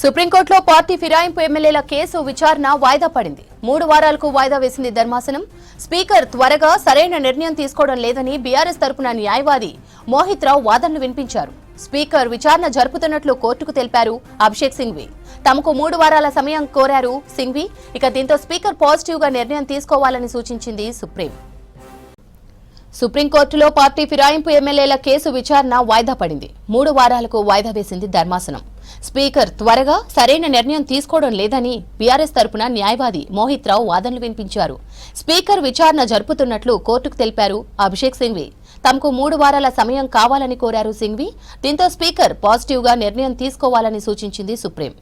సుప్రీంకోర్టులో పార్టీ ఫిరాయింపు ఎమ్మెల్యేల కేసు విచారణ వాయిదా పడింది. 3 వారాలకు వాయిదా వేసింది ధర్మాసనం. స్పీకర్ త్వరగా సరైన నిర్ణయం తీసుకోవడం లేదని బీఆర్ఎస్ తరపున న్యాయవాది మోహిత్ రావు వాదనలు వినిపించారు. స్పీకర్ విచారణ జరుపుతున్నట్లు కోర్టుకు తెలిపారు అభిషేక్ సింఘ్వి. తమకు 3 వారాల సమయం కోరారు సింఘ్వి. దీంతో స్పీకర్ పాజిటివ్ గా నిర్ణయం తీసుకోవాలని సూచించింది సుప్రీంకోర్టులో పార్టీ ఫిరాయింపు ఎమ్మెల్యేల కేసు విచారణ వాయిదా పడింది. 3 వారాలకు వాయిదా వేసింది ధర్మాసనం. స్పీకర్ త్వరగా సరైన నిర్ణయం తీసుకోవడం లేదని బీఆర్ఎస్ తరపున న్యాయవాది మోహిత్ రావు వాదనలు వినిపించారు. స్పీకర్ విచారణ జరుపుతున్నట్లు కోర్టుకు తెలిపారు అభిషేక్ సింఘ్వి. తమకు 3 వారాల సమయం కావాలని కోరారు సింఘ్వి. దీంతో స్పీకర్ పాజిటివ్ గా నిర్ణయం తీసుకోవాలని సూచించింది సుప్రీం.